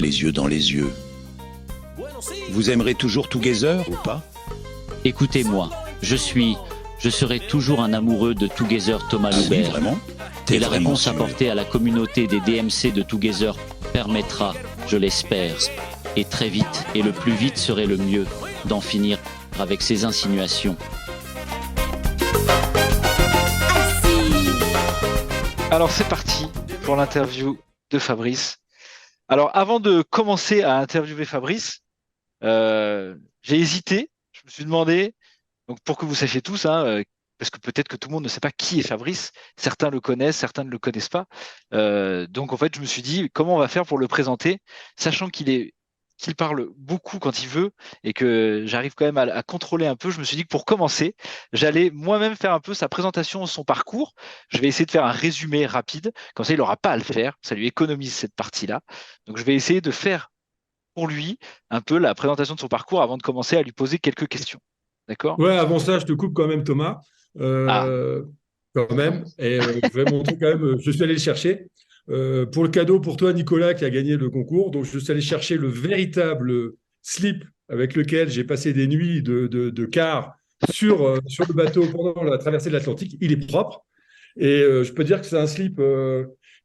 les yeux dans les yeux. Vous aimerez toujours Together ou pas? Écoutez-moi, je serai toujours un amoureux de Together Thomas Ah oui, Loubert. vraiment? Et T'es la vraiment réponse sûr? apportée à la communauté des DMC de Together permettra, je l'espère, et très vite, et le plus vite serait le mieux, d'en finir avec ces insinuations. Alors c'est parti pour l'interview de Fabrice. Alors avant de commencer à interviewer Fabrice, j'ai hésité. Je me suis demandé, donc pour que vous sachiez tous, parce que peut-être que tout le monde ne sait pas qui est Fabrice. Certains le connaissent, certains ne le connaissent pas. Donc en fait, je me suis dit comment on va faire pour le présenter, sachant qu'il parle beaucoup quand il veut et que j'arrive quand même à contrôler un peu. Je me suis dit que pour commencer, j'allais moi-même faire un peu sa présentation, son parcours. Je vais essayer de faire un résumé rapide, comme ça il n'aura pas à le faire, ça lui économise cette partie-là. Donc je vais essayer de faire pour lui un peu la présentation de son parcours avant de commencer à lui poser quelques questions. D'accord? Ouais, avant ça, je te coupe quand même, Thomas. Ah, Euh, Quand même. Et je vais montrer quand même, je suis allé le chercher. Pour le cadeau pour toi, Nicolas, qui a gagné le concours. Donc, je suis allé chercher le véritable slip avec lequel j'ai passé des nuits de car sur le bateau pendant la traversée de l'Atlantique. Il est propre. Et je peux dire que c'est un slip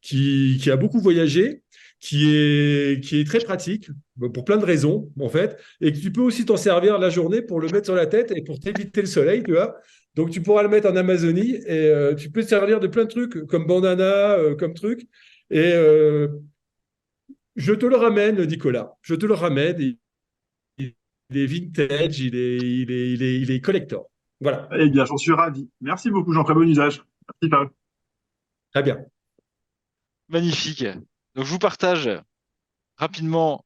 qui a beaucoup voyagé, qui est très pratique pour plein de raisons, en fait, et que tu peux aussi t'en servir la journée pour le mettre sur la tête et pour t'éviter le soleil, tu vois. Donc, tu pourras le mettre en Amazonie et tu peux te servir de plein de trucs, comme bandana, comme truc. Et je te le ramène, Nicolas. Je te le ramène. Il est vintage, il est collector. Voilà. Eh bien, j'en suis ravi. Merci beaucoup, Jean. Très bon usage. Merci, Fab. Très bien. magnifique. Donc je vous partage rapidement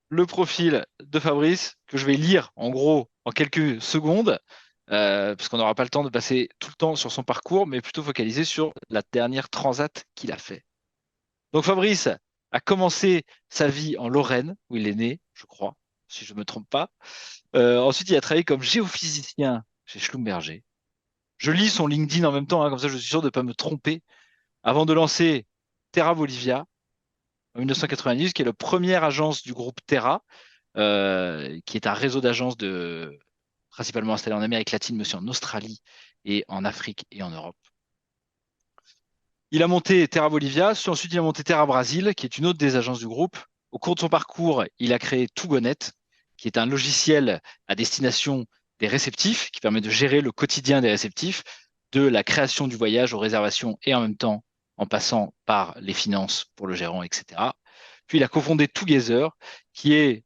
le profil de Fabrice que je vais lire en gros en quelques secondes, parce qu'on n'aura pas le temps de passer tout le temps sur son parcours, mais plutôt focaliser sur la dernière transat qu'il a fait. Donc Fabrice a commencé sa vie en Lorraine, où il est né, je crois, si je ne me trompe pas. Ensuite, il a travaillé comme géophysicien chez Schlumberger. Je lis son LinkedIn en même temps, comme ça je suis sûr de ne pas me tromper, avant de lancer Terra Bolivia en 1990, qui est la première agence du groupe Terra, qui est un réseau d'agences principalement installées en Amérique latine, mais aussi en Australie et en Afrique et en Europe. Il a monté Terra Bolivia, ensuite il a monté Terra Brasil, qui est une autre des agences du groupe. Au cours de son parcours, il a créé Tugonet, qui est un logiciel à destination des réceptifs, qui permet de gérer le quotidien des réceptifs, de la création du voyage aux réservations et en même temps en passant par les finances pour le gérant, etc. Puis il a cofondé Together, qui est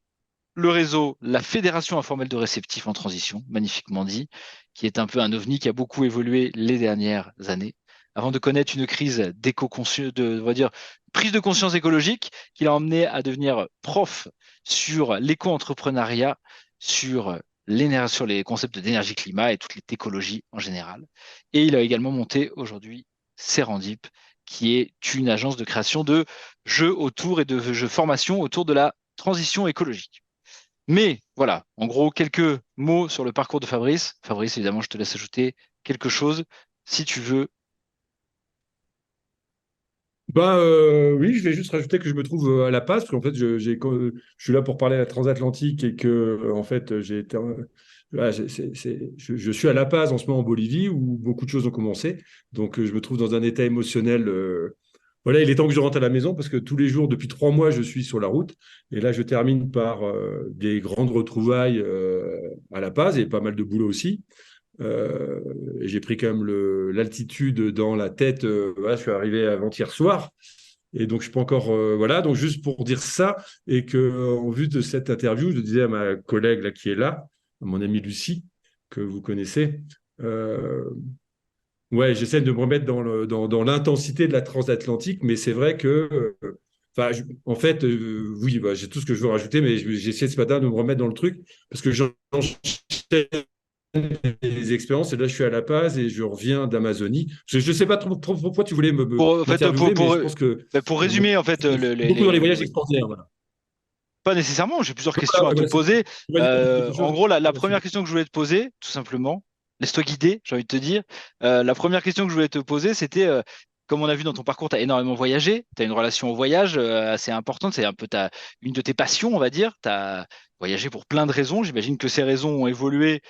le réseau, la fédération informelle de réceptifs en transition, magnifiquement dit, qui est un peu un ovni qui a beaucoup évolué les dernières années, avant de connaître une crise on va dire, prise de conscience écologique qui l'a emmené à devenir prof sur l'éco-entrepreneuriat, sur les concepts d'énergie-climat et toute l'écologie en général. Et il a également monté aujourd'hui Serendip, qui est une agence de création de jeux autour et de jeux formation autour de la transition écologique. Mais voilà, en gros, quelques mots sur le parcours de Fabrice. Fabrice, évidemment, je te laisse ajouter quelque chose si tu veux. Oui, je vais juste rajouter que je me trouve à La Paz, parce qu'en fait, je suis là pour parler à la transatlantique et que, en fait, j'ai été, voilà, je suis à La Paz en ce moment en Bolivie où beaucoup de choses ont commencé. Donc, je me trouve dans un état émotionnel. Voilà, il est temps que je rentre à la maison parce que tous les jours, depuis 3 mois, je suis sur la route. Et là, je termine par des grandes retrouvailles à La Paz et pas mal de boulot aussi. Et j'ai pris quand même l'altitude dans la tête. Voilà, je suis arrivé avant-hier soir. Et donc, je suis pas encore. Voilà, donc juste pour dire ça, et que en vue de cette interview, je disais à ma collègue là, qui est là, à mon amie Lucie, que vous connaissez, ouais, j'essaie de me remettre dans l'intensité de la transatlantique, mais c'est vrai que. Enfin, en fait, oui, bah, j'ai tout ce que je veux rajouter, mais j'ai essayé ce matin de me remettre dans le truc, parce que j'enchaîne des expériences. Et là, je suis à La Paz et je reviens d'Amazonie. Je ne sais pas trop pourquoi tu voulais En fait, m'interviewer, mais je pense que pour résumer, en fait, beaucoup dans les voyages extraordinaires. Voilà. pas nécessairement, j'ai plusieurs questions Voilà, à te voilà, poser. quelque En chose. gros, la première question que je voulais te poser, tout simplement, laisse-toi guider, j'ai envie de te dire. La première question que je voulais te poser, c'était comme on a vu dans ton parcours, tu as énormément voyagé, tu as une relation au voyage assez importante, c'est un peu une de tes passions, on va dire. Tu as voyagé pour plein de raisons, j'imagine que ces raisons ont évolué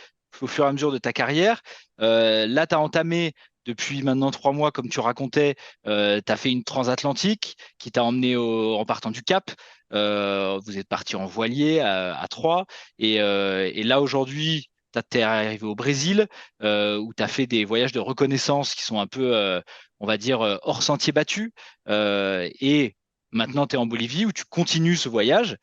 au fur et à mesure de ta carrière. Là, tu as entamé depuis maintenant 3 mois, comme tu racontais, tu as fait une transatlantique qui t'a emmené en partant du Cap. Vous êtes parti en voilier à Troyes. Et là, aujourd'hui, tu es arrivé au Brésil, où tu as fait des voyages de reconnaissance qui sont un peu, on va dire, hors sentier battu. Et maintenant, tu es en Bolivie, où tu continues ce voyage.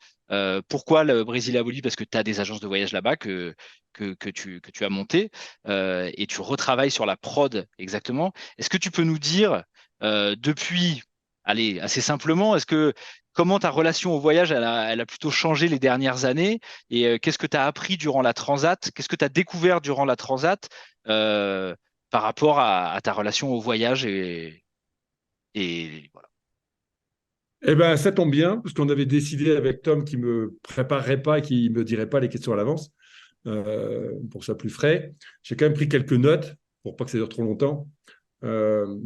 Pourquoi le Brésil et la Bolivie? Parce que tu as des agences de voyage là-bas que tu as montées, et tu retravailles sur la prod exactement. Est-ce que tu peux nous dire, depuis, allez, assez simplement, comment ta relation au voyage, elle a plutôt changé les dernières années, et qu'est-ce que tu as appris durant la transat? Qu'est-ce que tu as découvert durant la transat, euh, par rapport à ta relation au voyage, et voilà. Eh ben, ça tombe bien, parce qu'on avait décidé avec Tom qu'il me préparerait pas et qu'il me dirait pas les questions à l'avance, pour que ça soit plus frais. J'ai quand même pris quelques notes pour pas que ça dure trop longtemps. Euh,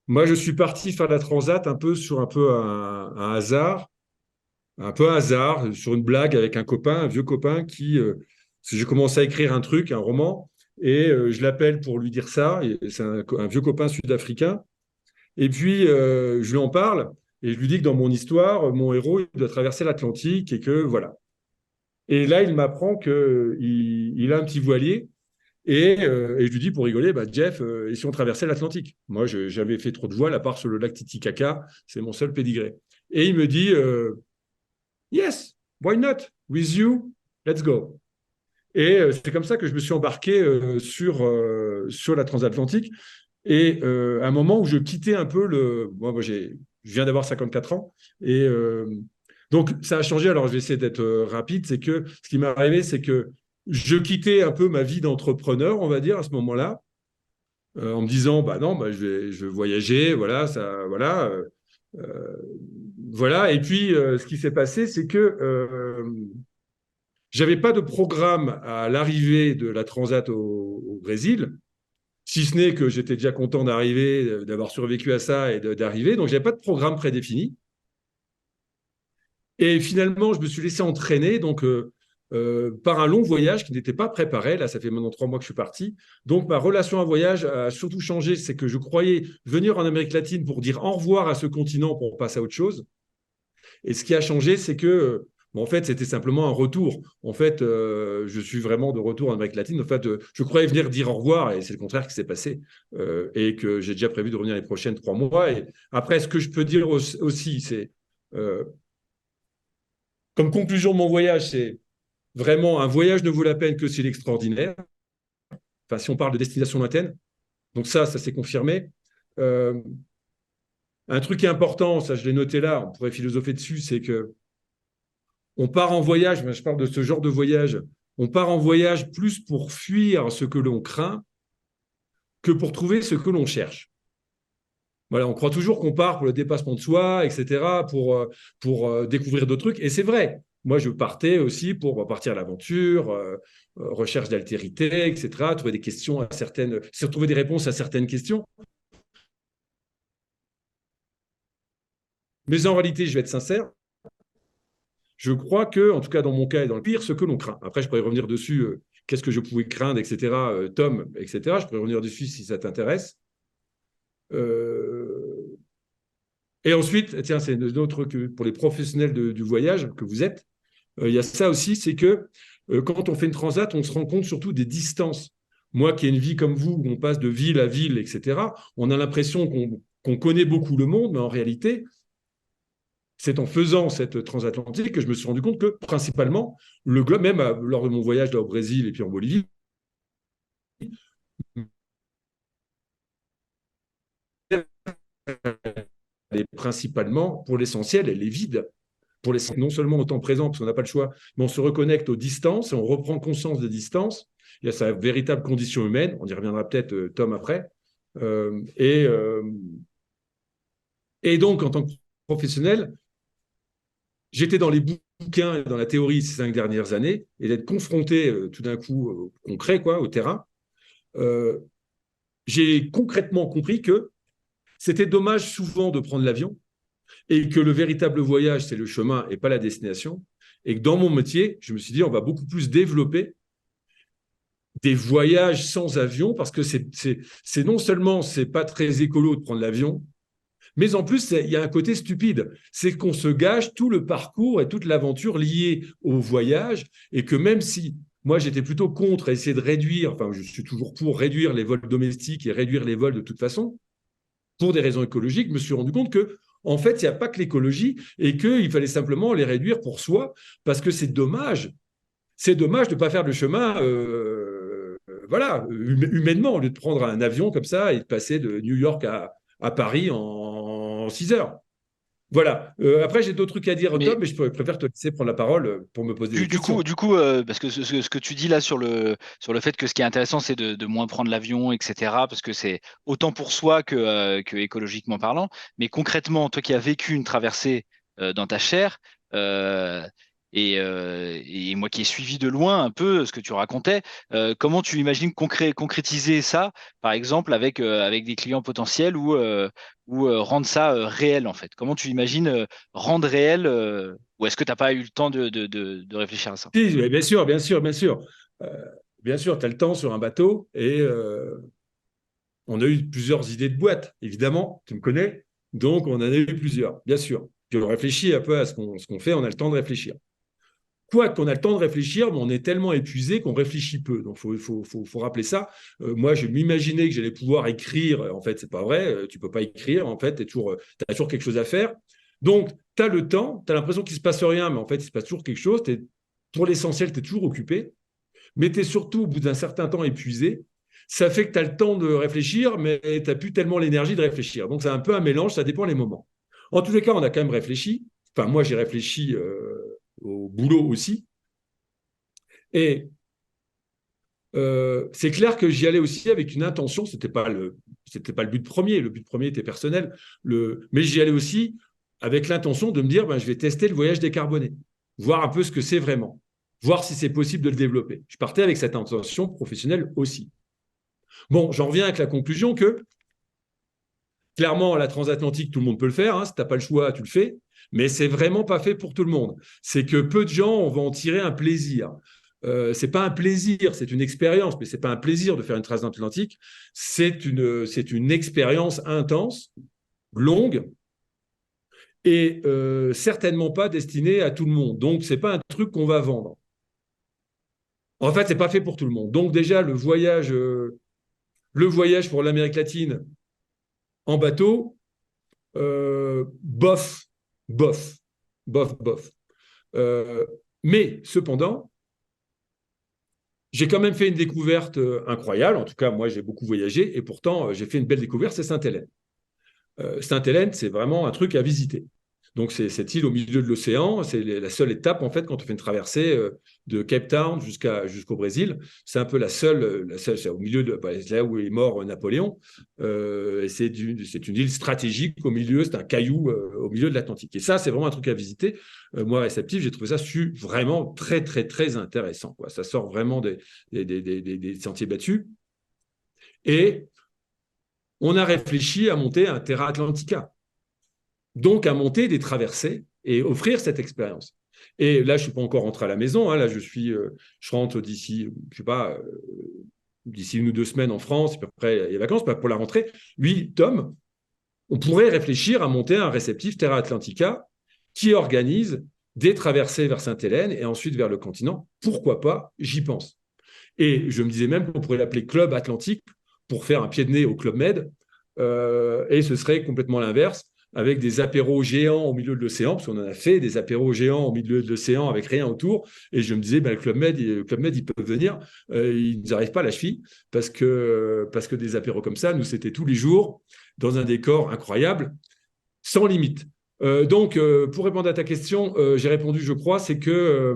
moi, je suis parti faire la transat un peu sur un hasard, sur une blague avec un copain, un vieux copain parce que j'ai commencé à écrire un truc, un roman, et je l'appelle pour lui dire ça. Et c'est un vieux copain sud-africain. Et puis, je lui en parle et je lui dis que dans mon histoire, mon héros, il doit traverser l'Atlantique et que voilà. Et là, il m'apprend qu'il a un petit voilier et je lui dis pour rigoler, bah, Jeff, et si on traversait l'Atlantique? Moi, je n'avais fait trop de voile à part sur le lac Titicaca, c'est mon seul pédigré. Et il me dit, yes, why not? With you, let's go. Et c'est comme ça que je me suis embarqué sur la transatlantique. Et à un moment où je quittais un peu je viens d'avoir 54 ans. Et donc, ça a changé. Alors, je vais essayer d'être rapide. C'est que ce qui m'est arrivé, c'est que je quittais un peu ma vie d'entrepreneur, on va dire, à ce moment-là, en me disant, bah non, bah, je vais voyager, voilà, ça, voilà. Euh, voilà. Et puis, ce qui s'est passé, c'est que j'avais pas de programme à l'arrivée de la Transat au Brésil, si ce n'est que j'étais déjà content d'arriver, d'avoir survécu à ça et d'arriver. Donc, j'avais pas de programme prédéfini. Et finalement, je me suis laissé entraîner par un long voyage qui n'était pas préparé. Là, ça fait maintenant 3 mois que je suis parti. Donc, ma relation à un voyage a surtout changé. C'est que je croyais venir en Amérique latine pour dire au revoir à ce continent pour passer à autre chose. Et ce qui a changé, c'est que, en fait, c'était simplement un retour. En fait, je suis vraiment de retour en Amérique latine. En fait, je croyais venir dire au revoir, et c'est le contraire qui s'est passé. Et que j'ai déjà prévu de revenir les prochaines 3 mois. Et après, ce que je peux dire aussi, c'est, comme conclusion de mon voyage, c'est vraiment un voyage ne vaut la peine que s'il est extraordinaire. Enfin, si on parle de destination lointaine. Donc ça s'est confirmé. Euh, un truc qui est important, ça je l'ai noté là, on pourrait philosopher dessus, c'est que on part en voyage, je parle de ce genre de voyage, on part en voyage plus pour fuir ce que l'on craint que pour trouver ce que l'on cherche. Voilà, on croit toujours qu'on part pour le dépassement de soi, etc., pour découvrir d'autres trucs. Et c'est vrai. Moi, je partais aussi pour partir à l'aventure, recherche d'altérité, etc., trouver des questions trouver des réponses à certaines questions. Mais en réalité, je vais être sincère, je crois que, en tout cas dans mon cas et dans le pire, ce que l'on craint. Après, je pourrais revenir dessus, qu'est-ce que je pouvais craindre, etc., Tom, etc. Je pourrais revenir dessus si ça t'intéresse. Et ensuite, tiens, c'est une autre que pour les professionnels du voyage que vous êtes, il y a ça aussi, c'est que quand on fait une transat, on se rend compte surtout des distances. Moi qui ai une vie comme vous, où on passe de ville à ville, etc., on a l'impression qu'on connaît beaucoup le monde, mais en réalité, c'est en faisant cette transatlantique que je me suis rendu compte que principalement, le globe, même lors de mon voyage là, au Brésil et puis en Bolivie, elle est principalement, pour l'essentiel, elle est vide. Non seulement au temps présent, parce qu'on n'a pas le choix, mais on se reconnecte aux distances et on reprend conscience des distances. Il y a sa véritable condition humaine. On y reviendra peut-être, Tom, après. Euh, et, euh, et donc, en tant que professionnel, j'étais dans les bouquins et dans la théorie ces 5 dernières années, et d'être confronté tout d'un coup au concret, quoi, au terrain, j'ai concrètement compris que c'était dommage souvent de prendre l'avion et que le véritable voyage, c'est le chemin et pas la destination. Et que dans mon métier, je me suis dit, on va beaucoup plus développer des voyages sans avion parce que c'est non seulement c'est pas très écolo de prendre l'avion, mais en plus il y a un côté stupide, c'est qu'on se gâche tout le parcours et toute l'aventure liée au voyage et que même si moi j'étais plutôt contre essayer de réduire, enfin je suis toujours pour réduire les vols domestiques et réduire les vols de toute façon pour des raisons écologiques, je me suis rendu compte que en fait il n'y a pas que l'écologie et qu'il fallait simplement les réduire pour soi parce que c'est dommage. C'est dommage de ne pas faire le chemin voilà, humainement, au lieu de prendre un avion comme ça et de passer de New York à Paris en 6 heures. Voilà. Après, j'ai d'autres trucs à dire, Mais Tom, mais je préfère te laisser prendre la parole pour me poser des questions. parce que ce que tu dis là sur le fait que ce qui est intéressant, c'est de moins prendre l'avion, etc., parce que c'est autant pour soi que écologiquement parlant. Mais concrètement, toi qui as vécu une traversée dans ta chair, euh, et moi qui ai suivi de loin un peu ce que tu racontais, comment tu imagines concrétiser ça, par exemple, avec des clients potentiels ou rendre ça réel, en fait? Comment tu imagines rendre réel, ou est-ce que tu n'as pas eu le temps de réfléchir à ça? Si, bien sûr, bien sûr, bien sûr. Euh, bien sûr, tu as le temps sur un bateau et on a eu plusieurs idées de boîtes, évidemment, tu me connais. Donc, on en a eu plusieurs, bien sûr. Je réfléchis un peu à ce qu'on fait, on a le temps de réfléchir. Quoi qu'on a le temps de réfléchir, mais on est tellement épuisé qu'on réfléchit peu. Donc, faut rappeler ça. Moi, je m'imaginais que j'allais pouvoir écrire. En fait, c'est pas vrai. Tu peux pas écrire. En fait, tu as toujours quelque chose à faire. Donc, tu as le temps. Tu as l'impression qu'il se passe rien, mais en fait, il se passe toujours quelque chose. Pour l'essentiel, tu es toujours occupé. Mais tu es surtout, au bout d'un certain temps, épuisé. Ça fait que tu as le temps de réfléchir, mais tu n'as plus tellement l'énergie de réfléchir. Donc, c'est un peu un mélange. Ça dépend les moments. En tous les cas, on a quand même réfléchi. Enfin, moi, j'ai réfléchi au boulot aussi. Et c'est clair que j'y allais aussi avec une intention, c'était pas le but premier, le but premier était personnel, mais j'y allais aussi avec l'intention de me dire, ben, je vais tester le voyage décarboné, voir un peu ce que c'est vraiment, voir si c'est possible de le développer. Je partais avec cette intention professionnelle aussi. Bon, j'en reviens avec la conclusion que, clairement, la transatlantique, tout le monde peut le faire, hein, si tu n'as pas le choix, tu le fais, mais c'est vraiment pas fait pour tout le monde. C'est que peu de gens vont en tirer un plaisir. C'est pas un plaisir, c'est une expérience, mais c'est pas un plaisir de faire une transatlantique. C'est une expérience intense, longue, et certainement pas destinée à tout le monde. Donc, c'est pas un truc qu'on va vendre. En fait, c'est pas fait pour tout le monde. Donc, déjà, le voyage pour l'Amérique latine en bateau, bof, bof, bof, bof. Mais cependant, j'ai quand même fait une découverte incroyable. En tout cas, moi, j'ai beaucoup voyagé et pourtant, j'ai fait une belle découverte, c'est Sainte-Hélène. Sainte-Hélène, c'est vraiment un truc à visiter. Donc, c'est cette île au milieu de l'océan. C'est la seule étape, en fait, quand on fait une traversée de Cape Town jusqu'au Brésil. C'est un peu la seule c'est au milieu de là où est mort Napoléon. Et c'est une île stratégique au milieu, c'est un caillou au milieu de l'Atlantique. Et ça, c'est vraiment un truc à visiter. Moi, réceptif, j'ai trouvé ça vraiment très, très, très intéressant, quoi. Ça sort vraiment des sentiers battus. Et on a réfléchi à monter un Terra Atlantica. Donc, à monter des traversées et offrir cette expérience. Et là, je ne suis pas encore rentré à la maison. Hein, là, je rentre d'ici, je sais pas, d'ici 1 ou 2 semaines en France, puis après les vacances, pour la rentrée. Oui, Tom, on pourrait réfléchir à monter un réceptif Terra Atlantica qui organise des traversées vers Sainte-Hélène et ensuite vers le continent. Pourquoi pas? J'y pense. Et je me disais même qu'on pourrait l'appeler Club Atlantique pour faire un pied de nez au Club Med. Et ce serait complètement l'inverse, avec des apéros géants au milieu de l'océan, parce qu'on en a fait des apéros géants au milieu de l'océan avec rien autour. Et je me disais, ben, le Club Med, ils peuvent venir, ils ne nous arrivent pas à la cheville, parce que des apéros comme ça, nous, c'était tous les jours, dans un décor incroyable, sans limite. Donc, pour répondre à ta question, j'ai répondu, je crois, c'est que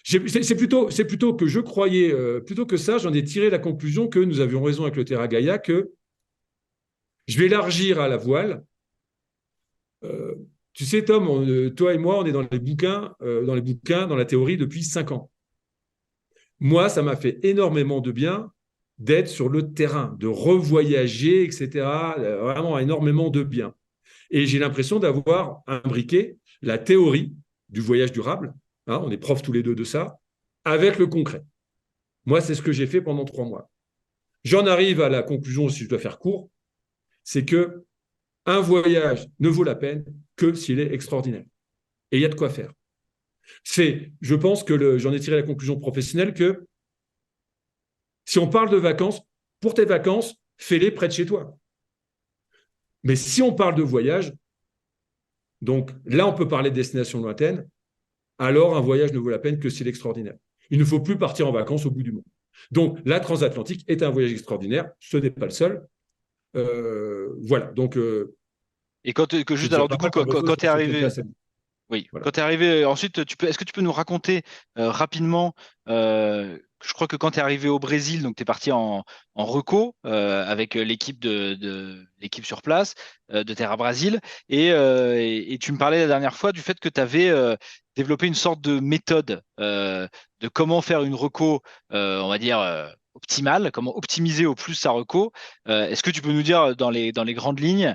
c'est plutôt que je croyais, plutôt que ça, j'en ai tiré la conclusion que nous avions raison avec le Terra Gaia, que je vais élargir à la voile. Tu sais, Tom, toi et moi, on est dans les bouquins, dans la théorie depuis 5 ans. Moi, ça m'a fait énormément de bien d'être sur le terrain, de revoyager, etc. Vraiment énormément de bien. Et j'ai l'impression d'avoir imbriqué la théorie du voyage durable, hein, on est profs tous les deux de ça, avec le concret. Moi, c'est ce que j'ai fait pendant 3 mois. J'en arrive à la conclusion, si je dois faire court, c'est que un voyage ne vaut la peine que s'il est extraordinaire. Et il y a de quoi faire. Je pense que j'en ai tiré la conclusion professionnelle que si on parle de vacances, pour tes vacances, fais-les près de chez toi. Mais si on parle de voyage, donc là, on peut parler de destination lointaine, alors un voyage ne vaut la peine que s'il est extraordinaire. Il ne faut plus partir en vacances au bout du monde. Donc, la transatlantique est un voyage extraordinaire. Ce n'est pas le seul. Voilà. Donc, Et juste alors, du coup, quand tu es arrivé. Oui, voilà. Quand tu es arrivé, ensuite, est-ce que tu peux nous raconter rapidement, je crois que quand tu es arrivé au Brésil, donc tu es parti en reco avec l'équipe l'équipe sur place de Terra Brasil, et tu me parlais la dernière fois du fait que tu avais développé une sorte de méthode de comment faire une reco, on va dire, optimale, comment optimiser au plus sa reco. Est-ce que tu peux nous dire dans les grandes lignes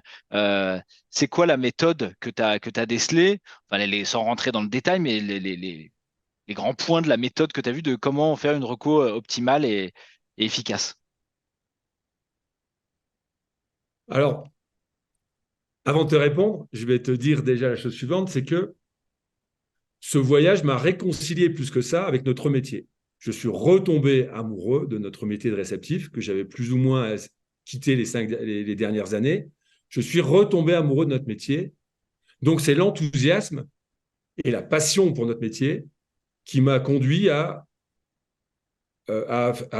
c'est quoi la méthode que tu as décelée, enfin, sans rentrer dans le détail, mais les grands points de la méthode que tu as vu de comment faire une reco optimale et efficace? Alors, avant de te répondre, je vais te dire déjà la chose suivante, c'est que ce voyage m'a réconcilié plus que ça avec notre métier. Je suis retombé amoureux de notre métier de réceptif, que j'avais plus ou moins quitté les dernières années. Je suis retombé amoureux de notre métier. Donc, c'est l'enthousiasme et la passion pour notre métier qui m'a conduit à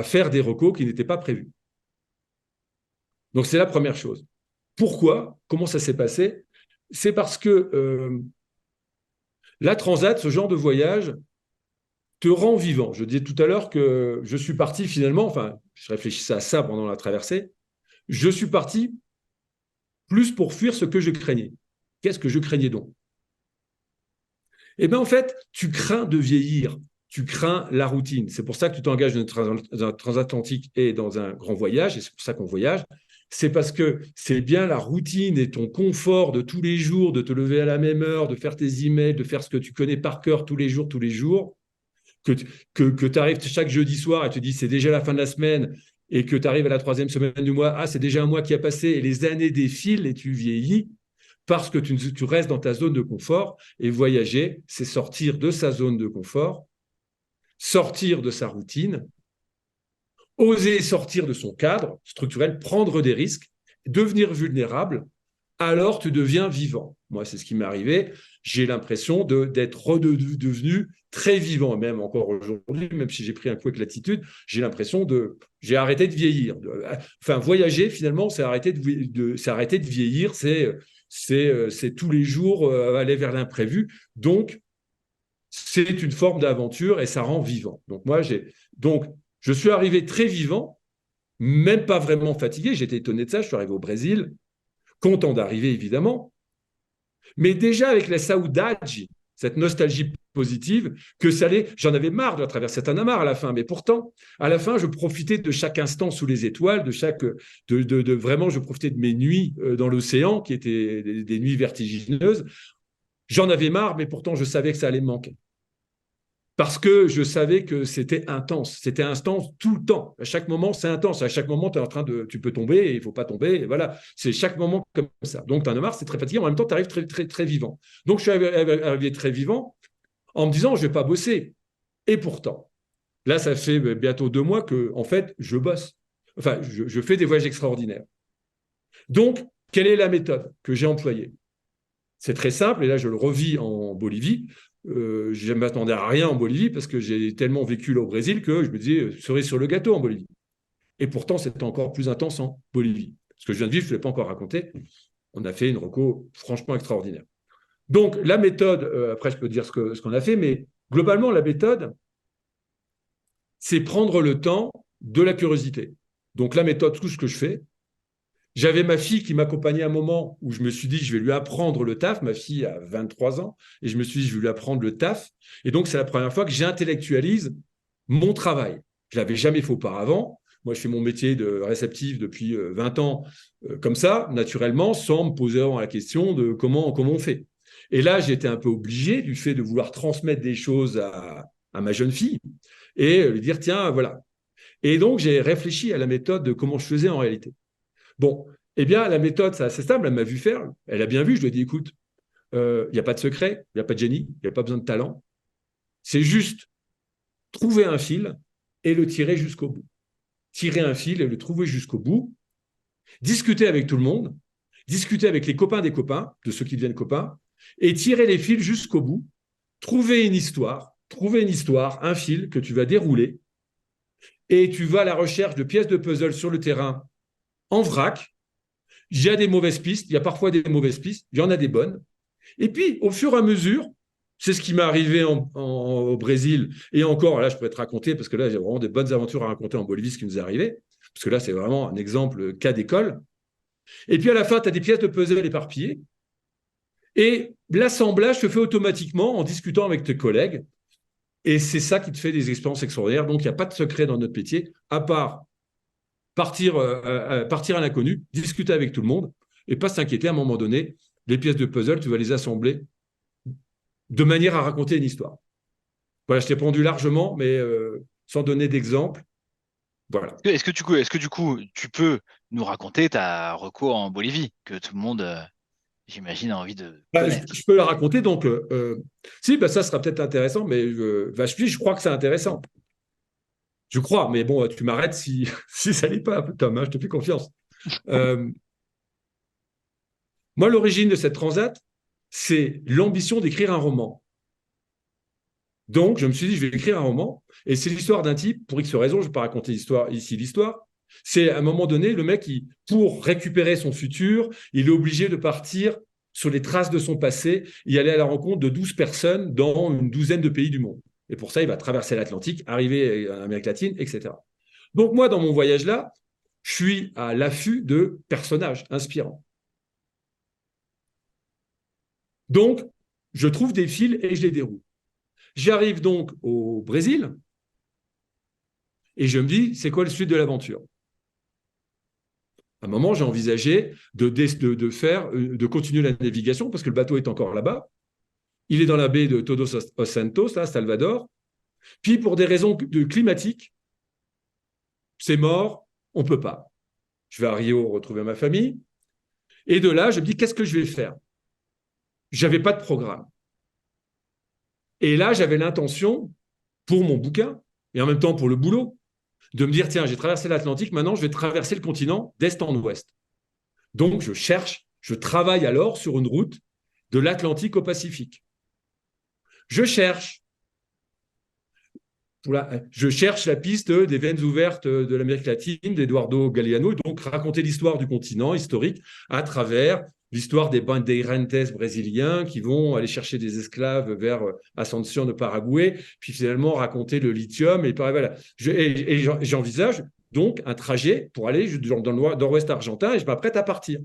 faire des recos qui n'étaient pas prévus. Donc, c'est la première chose. Pourquoi? Comment ça s'est passé? C'est parce que la transat, ce genre de voyage, te rend vivant. Je disais tout à l'heure que je suis parti finalement, enfin, je réfléchissais à ça pendant la traversée, je suis parti plus pour fuir ce que je craignais. Qu'est-ce que je craignais donc? Eh bien, en fait, tu crains de vieillir, tu crains la routine. C'est pour ça que tu t'engages dans un transatlantique et dans un grand voyage, et c'est pour ça qu'on voyage. C'est parce que c'est bien la routine et ton confort de tous les jours, de te lever à la même heure, de faire tes emails, de faire ce que tu connais par cœur tous les jours, que tu arrives chaque jeudi soir et tu te dis c'est déjà la fin de la semaine, et que tu arrives à la 3e semaine du mois, ah, c'est déjà un mois qui a passé, et les années défilent et tu vieillis, parce que tu restes dans ta zone de confort. Et voyager, c'est sortir de sa zone de confort, sortir de sa routine, oser sortir de son cadre structurel, prendre des risques, devenir vulnérable, alors tu deviens vivant. Moi, c'est ce qui m'est arrivé. J'ai l'impression d'être redevenu très vivant, même encore aujourd'hui, même si j'ai pris un coup avec l'attitude, j'ai l'impression j'ai arrêté de vieillir. Enfin, voyager, finalement, c'est arrêter de vieillir, c'est tous les jours aller vers l'imprévu. Donc, c'est une forme d'aventure et ça rend vivant. Donc, je suis arrivé très vivant, même pas vraiment fatigué. J'étais étonné de ça. Je suis arrivé au Brésil, content d'arriver, évidemment. Mais déjà avec la saudade, cette nostalgie positive, j'en avais marre de la traversée Tanamar à la fin. Mais pourtant, à la fin, je profitais de chaque instant sous les étoiles, vraiment, je profitais de mes nuits dans l'océan, qui étaient des nuits vertigineuses. J'en avais marre, mais pourtant, je savais que ça allait me manquer. Parce que je savais que c'était intense. C'était intense tout le temps. À chaque moment, c'est intense. À chaque moment, tu peux tomber et il ne faut pas tomber. Et voilà, c'est chaque moment comme ça. Donc, tu en as marre, c'est très fatiguant. En même temps, tu arrives très, très, très vivant. Donc, je suis arrivé très vivant en me disant, je ne vais pas bosser. Et pourtant, là, ça fait bientôt 2 mois que, en fait, je bosse. Enfin, je fais des voyages extraordinaires. Donc, quelle est la méthode que j'ai employée? C'est très simple. Et là, je le revis en Bolivie. Je ne m'attendais à rien en Bolivie parce que j'ai tellement vécu là au Brésil que je me disais cerise sur le gâteau en Bolivie. Et pourtant, c'était encore plus intense en Bolivie. Ce que je viens de vivre, je ne l'ai pas encore raconté. On a fait une reco franchement extraordinaire. Donc, la méthode, après, je peux dire ce qu'on a fait, mais globalement, la méthode, c'est prendre le temps de la curiosité. Donc, la méthode, tout ce que je fais, j'avais ma fille qui m'accompagnait à un moment où je me suis dit, je vais lui apprendre le taf. Ma fille a 23 ans et je me suis dit, je vais lui apprendre le taf. Et donc, c'est la première fois que j'intellectualise mon travail. Je ne l'avais jamais fait auparavant. Moi, je fais mon métier de réceptif depuis 20 ans, comme ça, naturellement, sans me poser la question de comment on fait. Et là, j'étais un peu obligé du fait de vouloir transmettre des choses à ma jeune fille et lui dire, tiens, voilà. Et donc, j'ai réfléchi à la méthode de comment je faisais en réalité. Bon, eh bien, la méthode, c'est assez stable. Elle m'a vu faire. Elle a bien vu. Je lui ai dit, écoute, il n'y a pas de secret, il n'y a pas de génie, il n'y a pas besoin de talent. C'est juste trouver un fil et le tirer jusqu'au bout. Tirer un fil et le trouver jusqu'au bout. Discuter avec tout le monde. Discuter avec les copains des copains, de ceux qui deviennent copains, et tirer les fils jusqu'au bout. Trouver une histoire, un fil que tu vas dérouler. Et tu vas à la recherche de pièces de puzzle sur le terrain en vrac. Il y a des mauvaises pistes, il y a parfois des mauvaises pistes, il y en a des bonnes. Et puis, au fur et à mesure, c'est ce qui m'est arrivé au Brésil. Et encore, là, je pourrais te raconter, parce que là, j'ai vraiment des bonnes aventures à raconter en Bolivie, ce qui nous est arrivé. Parce que là, c'est vraiment un exemple cas d'école. Et puis, à la fin, tu as des pièces de puzzle éparpillées. Et l'assemblage se fait automatiquement en discutant avec tes collègues. Et c'est ça qui te fait des expériences extraordinaires. Donc, il n'y a pas de secret dans notre métier, à part partir à l'inconnu, discuter avec tout le monde et pas s'inquiéter à un moment donné. Les pièces de puzzle, tu vas les assembler de manière à raconter une histoire. Voilà, je t'ai répondu largement, mais sans donner d'exemple. Voilà. Est-ce que du coup, tu peux nous raconter ta reco en Bolivie, que tout le monde, j'imagine, a envie de connaître? Je peux la raconter, donc si, ça sera peut-être intéressant, mais je crois que c'est intéressant. Je crois, mais bon, tu m'arrêtes si, si ça n'est pas, Tom, hein, je te fais confiance. Moi, l'origine de cette transat, c'est l'ambition d'écrire un roman. Donc, je me suis dit, je vais écrire un roman, et c'est l'histoire d'un type, pour X raisons, je ne vais pas raconter l'histoire. C'est à un moment donné, le mec, pour récupérer son futur, il est obligé de partir sur les traces de son passé et aller à la rencontre de 12 personnes dans une douzaine de pays du monde. Et pour ça, il va traverser l'Atlantique, arriver en Amérique latine, etc. Donc moi, dans mon voyage-là, je suis à l'affût de personnages inspirants. Donc, je trouve des fils et je les déroule. J'arrive donc au Brésil et je me dis, c'est quoi le suite de l'aventure? À un moment, j'ai envisagé de continuer la navigation parce que le bateau est encore là-bas. Il est dans la baie de Todos os Santos, là, Salvador. Puis, pour des raisons climatiques, c'est mort, on ne peut pas. Je vais à Rio retrouver ma famille. Et de là, je me dis, qu'est-ce que je vais faire? Je n'avais pas de programme. Et là, j'avais l'intention, pour mon bouquin, et en même temps pour le boulot, de me dire, tiens, j'ai traversé l'Atlantique, maintenant je vais traverser le continent d'est en ouest. Donc, je travaille alors sur une route de l'Atlantique au Pacifique. Je cherche la piste des veines ouvertes de l'Amérique latine, d'Eduardo Galeano, donc raconter l'histoire du continent historique à travers l'histoire des bandeirantes brésiliens qui vont aller chercher des esclaves vers Ascension de Paraguay, puis finalement raconter le lithium. Et voilà. J'envisage donc un trajet pour aller dans le nord-ouest argentin et je m'apprête à partir.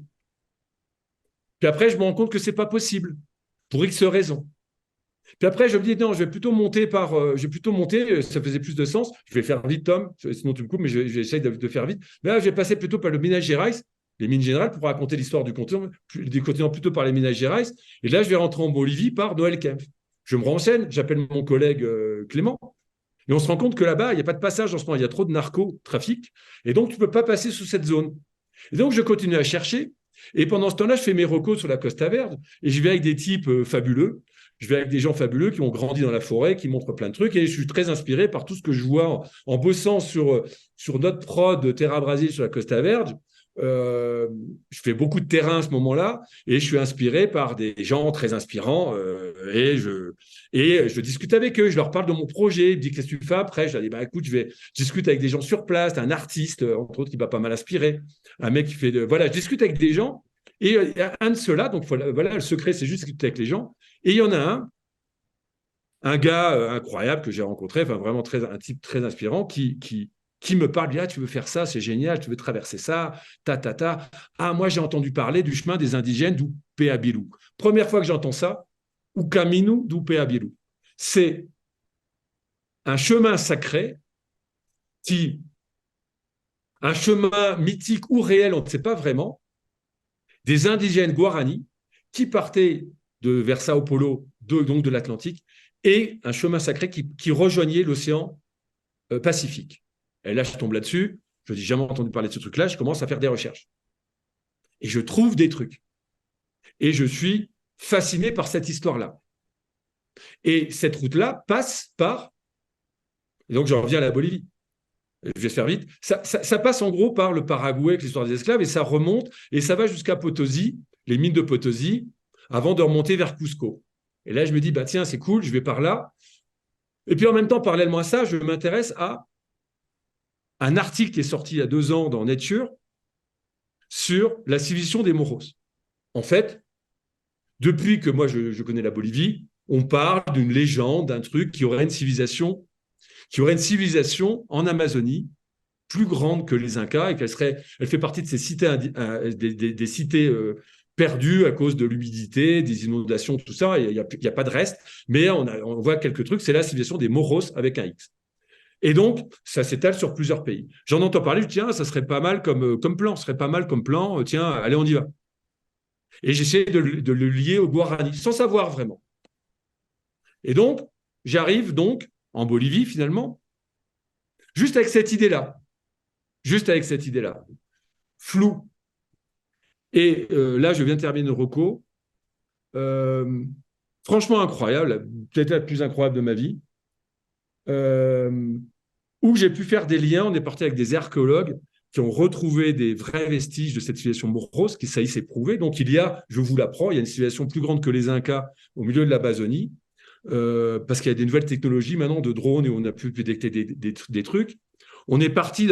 Puis après, je me rends compte que ce n'est pas possible, pour X raisons. Puis après, je me dis, non, je vais plutôt monter, ça faisait plus de sens. Je vais faire vite, Tom, sinon tu me coupes, mais j'essaye de faire vite. Mais là, je vais passer plutôt par le Minas Gerais, les mines générales, pour raconter l'histoire du continent plutôt par les Minas Gerais. Et là, je vais rentrer en Bolivie par Noël Kempf. Je me renseigne, j'appelle mon collègue Clément, et on se rend compte que là-bas, il n'y a pas de passage en ce moment, il y a trop de narcotrafic, et donc tu ne peux pas passer sous cette zone. Et donc, je continue à chercher, et pendant ce temps-là, je fais mes recos sur la Costa Verde, et je vais avec des types fabuleux. Je vais avec des gens fabuleux qui ont grandi dans la forêt, qui montrent plein de trucs, et je suis très inspiré par tout ce que je vois en bossant sur notre prod Terra Brasil sur la Costa Verde. Je fais beaucoup de terrain à ce moment-là, et je suis inspiré par des gens très inspirants, et je discute avec eux, je leur parle de mon projet, ils me disent qu'est-ce que tu fais après, je leur dis écoute, je discute avec des gens sur place, un artiste entre autres qui m'a pas mal inspiré, un mec qui fait voilà, je discute avec des gens, et un de ceux-là, donc voilà, le secret c'est juste discuter avec les gens. Et il y en a un gars incroyable que j'ai rencontré, enfin vraiment un type très inspirant qui me parle, dit, tu veux faire ça, c'est génial, tu veux traverser ça, ta. Ah, moi j'ai entendu parler du chemin des indigènes d'Upeabilu. Première fois que j'entends ça, ou Camino d'Upeabilu. C'est un chemin sacré qui un chemin mythique ou réel, on ne sait pas vraiment, des indigènes Guarani qui partaient vers Sao Paulo, donc de l'Atlantique, et un chemin sacré qui rejoignait l'océan Pacifique. Et là, je tombe là-dessus, je n'ai jamais entendu parler de ce truc-là, je commence à faire des recherches. Et je trouve des trucs. Et je suis fasciné par cette histoire-là. Et cette route-là passe par... Et donc, j'en reviens à la Bolivie. Je vais faire vite. Ça passe en gros par le Paraguay avec l'histoire des esclaves et ça remonte et ça va jusqu'à Potosi, les mines de Potosi, avant de remonter vers Cusco. Et là, je me dis, bah tiens, c'est cool, je vais par là. Et puis en même temps, parallèlement à ça, je m'intéresse à un article qui est sorti il y a 2 ans dans Nature sur la civilisation des Moros. En fait, depuis que moi je connais la Bolivie, on parle d'une légende, d'un truc qui aurait une civilisation en Amazonie plus grande que les Incas et elle fait partie de ces cités, des cités perdues à cause de l'humidité, des inondations, tout ça. Il n'y a pas de reste, mais on voit quelques trucs. C'est la civilisation des Moros avec un X. Et donc, ça s'étale sur plusieurs pays. J'en entends parler, je dis, tiens, ça serait pas mal comme plan, tiens, allez, on y va. Et j'essaie de le lier au Guarani, sans savoir vraiment. Et donc, j'arrive donc en Bolivie, finalement, juste avec cette idée-là. Flou. Et là, je viens de terminer le reco. Franchement incroyable, peut-être la plus incroyable de ma vie. Où j'ai pu faire des liens. On est parti avec des archéologues qui ont retrouvé des vrais vestiges de cette civilisation moros, qui ça y s'est prouvé. Donc il y a, je vous l'apprends, il y a une civilisation plus grande que les Incas au milieu de l'Amazonie, parce qu'il y a des nouvelles technologies maintenant de drones et on a pu détecter des trucs. On est parti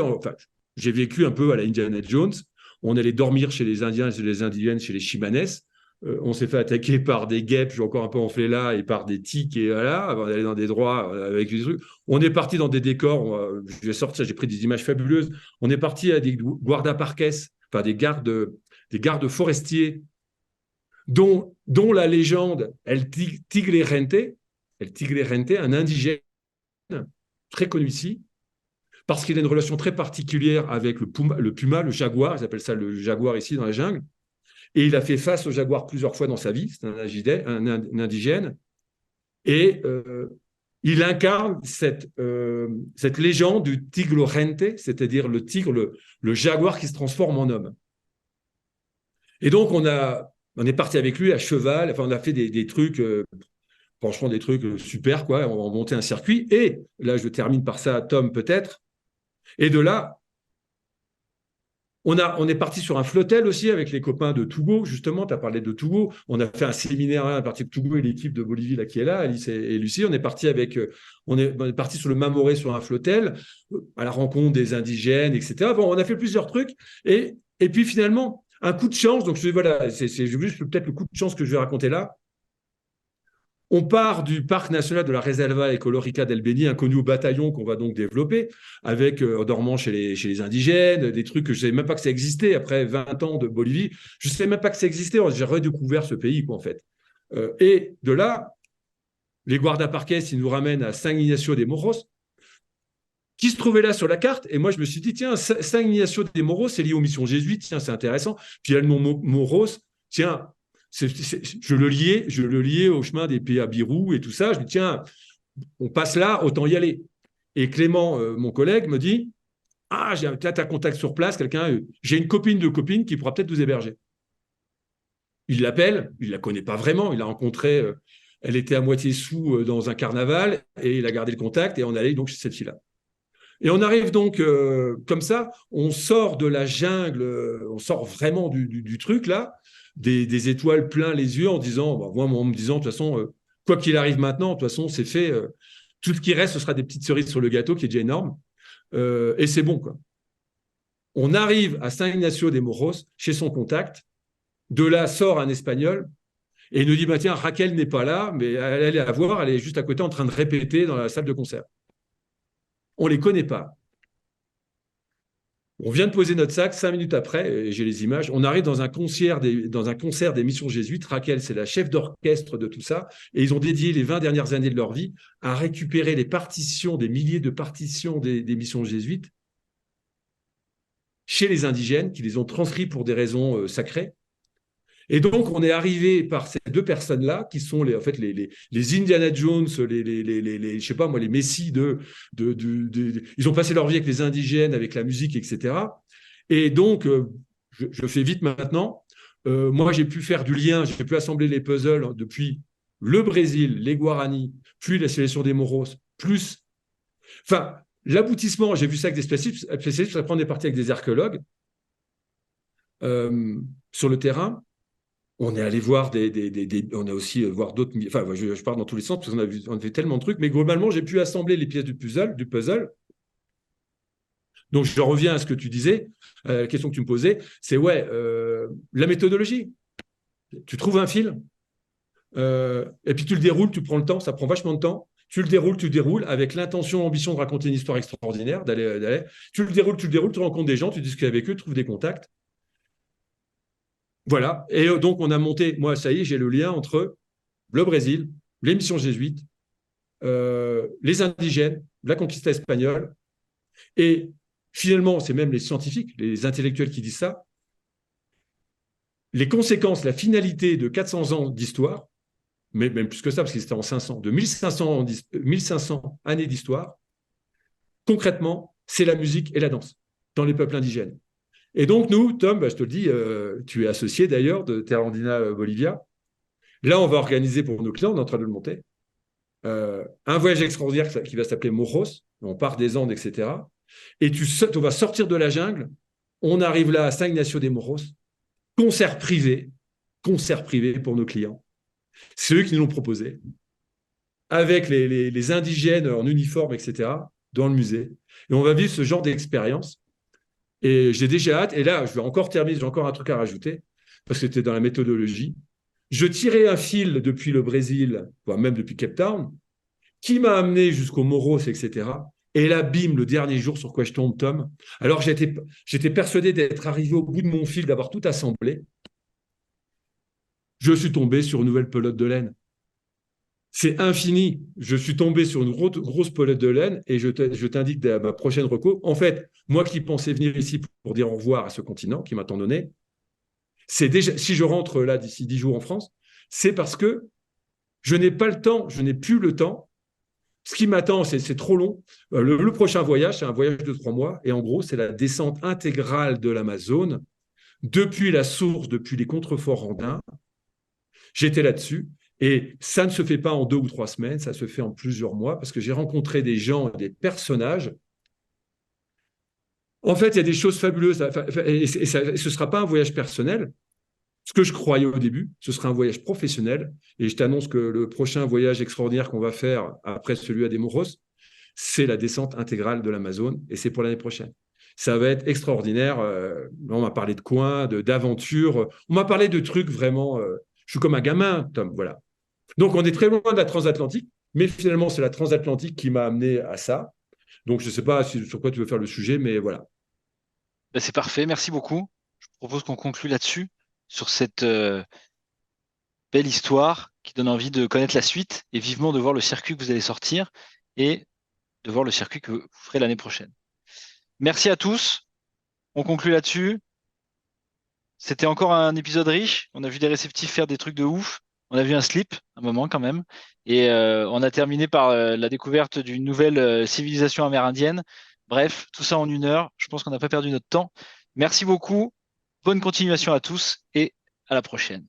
j'ai vécu un peu à la Indiana Jones. On allait dormir chez les Indiens et les Indigènes, chez les Chimanes. On s'est fait attaquer par des guêpes, j'ai encore un peu enflé là, et par des tiques, et voilà, avant d'aller dans des droits avec des trucs. On est parti dans des décors, je vais sortir, j'ai pris des images fabuleuses. On est parti à des guardaparques, enfin des gardes forestiers, dont la légende, El Tigre Rente, un indigène très connu ici, parce qu'il a une relation très particulière avec le puma, le jaguar, ils appellent ça le jaguar ici dans la jungle. Et il a fait face au jaguar plusieurs fois dans sa vie, c'est un indigène. Et il incarne cette légende du tigre rente, c'est-à-dire le tigre, le jaguar qui se transforme en homme. Et donc, on est parti avec lui à cheval, enfin, on a fait des trucs, franchement, des trucs super, quoi. On a monté un circuit. Et là, je termine par ça, Tom, peut-être. Et de là, on est parti sur un flotel aussi avec les copains de Togo, justement, tu as parlé de Togo. On a fait un séminaire à partir de Togo et l'équipe de Bolivie là, qui est là, Alice et Lucie. On est parti sur le Mamoré sur un flotel, à la rencontre des indigènes, etc. Bon, on a fait plusieurs trucs. Et puis finalement, un coup de chance, donc voilà, c'est juste peut-être le coup de chance que je vais raconter là. On part du parc national de la Reserva Ecológica del Beni, inconnu au bataillon qu'on va donc développer, avec en dormant chez les indigènes, des trucs que je ne savais même pas que ça existait après 20 ans de Bolivie. Je ne savais même pas que ça existait. J'ai redécouvert ce pays, quoi, en fait. Et de là, les guardaparques, ils nous ramènent à San Ignacio de Moros, qui se trouvait là sur la carte. Et moi, je me suis dit, tiens, San Ignacio de Moros, c'est lié aux missions jésuites. Tiens, c'est intéressant. Puis il y a le nom Moros. Tiens, je le liais au chemin des Péabirou et tout ça. Je me dis, tiens, on passe là, autant y aller. Et Clément, mon collègue, me dit, ah, j'ai un contact sur place, j'ai une copine de copine qui pourra peut-être vous héberger. Il l'appelle, il ne la connaît pas vraiment, il l'a rencontrée, elle était à moitié sous dans un carnaval, et il a gardé le contact, et on allait donc chez cette fille-là. Et on arrive donc comme ça, on sort de la jungle, on sort vraiment du truc là, des étoiles plein les yeux en me disant, de toute façon, quoi qu'il arrive maintenant, de toute façon, c'est fait. Tout ce qui reste, ce sera des petites cerises sur le gâteau qui est déjà énorme. Et c'est bon, quoi. On arrive à San Ignacio de Moros, chez son contact. De là sort un Espagnol et il nous dit, bah, tiens, Raquel n'est pas là, mais elle est à voir, elle est juste à côté en train de répéter dans la salle de concert. On ne les connaît pas. On vient de poser notre sac, 5 minutes après, et j'ai les images, on arrive dans un concert des missions jésuites. Raquel, c'est la chef d'orchestre de tout ça, et ils ont dédié les 20 dernières années de leur vie à récupérer les partitions, des milliers de partitions des missions jésuites, chez les indigènes, qui les ont transcrits pour des raisons sacrées. Et donc, on est arrivé par ces deux personnes-là, qui sont en fait les Indiana Jones, je sais pas moi, les messies ils ont passé leur vie avec les indigènes, avec la musique, etc. Et donc, je fais vite maintenant. Moi, j'ai pu faire du lien, j'ai pu assembler les puzzles depuis le Brésil, les Guarani, puis la sélection des Moros, plus. Enfin, l'aboutissement, j'ai vu ça avec des spécialistes, ça prend des parties avec des archéologues sur le terrain. On est allé voir on a aussi voir d'autres. Enfin, je parle dans tous les sens parce on a fait tellement de trucs, mais globalement, j'ai pu assembler les pièces du puzzle. Donc, je reviens à ce que tu disais, la question que tu me posais, c'est la méthodologie. Tu trouves un fil, et puis tu le déroules, tu prends le temps, ça prend vachement de temps. Tu déroules avec l'intention, ambition de raconter une histoire extraordinaire, d'aller. Tu le déroules, tu rencontres des gens, tu discutes avec eux, tu trouves des contacts. Voilà. Et donc, on a monté, moi, ça y est, j'ai le lien entre le Brésil, les missions jésuites, les indigènes, la conquista espagnole. Et finalement, c'est même les scientifiques, les intellectuels qui disent ça. Les conséquences, la finalité de 400 ans d'histoire, mais même plus que ça, parce que c'était en 500, de 1500 années d'histoire, concrètement, c'est la musique et la danse dans les peuples indigènes. Et donc, nous, Tom, je te le dis, tu es associé d'ailleurs de Terrandina Bolivia. Là, on va organiser pour nos clients, on est en train de le monter, un voyage extraordinaire qui va s'appeler Mojos. On part des Andes, etc. Et on va sortir de la jungle. On arrive là à San Ignacio des Moros. Concert privé pour nos clients. C'est eux qui nous l'ont proposé. Avec les indigènes en uniforme, etc., dans le musée. Et on va vivre ce genre d'expérience. Et j'ai déjà hâte. Et là, je vais encore terminer, j'ai encore un truc à rajouter, parce que c'était dans la méthodologie. Je tirais un fil depuis le Brésil, voire même depuis Cape Town, qui m'a amené jusqu'aux Moros, etc. Et là, bim, le dernier jour sur quoi je tombe, Tom. Alors, j'étais persuadé d'être arrivé au bout de mon fil, d'avoir tout assemblé. Je suis tombé sur une nouvelle pelote de laine. C'est infini. Je suis tombé sur une grosse pelote de laine et je t'indique ma prochaine reco. En fait, moi qui pensais venir ici pour dire au revoir à ce continent qui m'a tant donné, c'est déjà, si je rentre là d'ici 10 jours en France, c'est parce que je n'ai pas le temps, je n'ai plus le temps. Ce qui m'attend, c'est trop long. Le prochain voyage, c'est un voyage de 3 mois. Et en gros, c'est la descente intégrale de l'Amazone, depuis la source, depuis les contreforts andins. J'étais là-dessus. Et ça ne se fait pas en 2 ou 3 semaines, ça se fait en plusieurs mois, parce que j'ai rencontré des gens, des personnages. En fait, il y a des choses fabuleuses. Et ce ne sera pas un voyage personnel. Ce que je croyais au début, ce sera un voyage professionnel. Et je t'annonce que le prochain voyage extraordinaire qu'on va faire après celui à des Moros, c'est la descente intégrale de l'Amazone. Et c'est pour l'année prochaine. Ça va être extraordinaire. On m'a parlé de coins, d'aventures. On m'a parlé de trucs vraiment... je suis comme un gamin, Tom. Voilà. Donc, on est très loin de la transatlantique. Mais finalement, c'est la transatlantique qui m'a amené à ça. Donc, je ne sais pas sur quoi tu veux faire le sujet, mais voilà. Ben, c'est parfait. Merci beaucoup. Je propose qu'on conclue là-dessus, sur cette belle histoire qui donne envie de connaître la suite et vivement de voir le circuit que vous allez sortir et de voir le circuit que vous ferez l'année prochaine. Merci à tous. On conclut là-dessus. C'était encore un épisode riche. On a vu des réceptifs faire des trucs de ouf. On a vu un slip, un moment quand même. Et on a terminé par la découverte d'une nouvelle civilisation amérindienne. Bref, tout ça en 1 heure. Je pense qu'on n'a pas perdu notre temps. Merci beaucoup. Bonne continuation à tous et à la prochaine.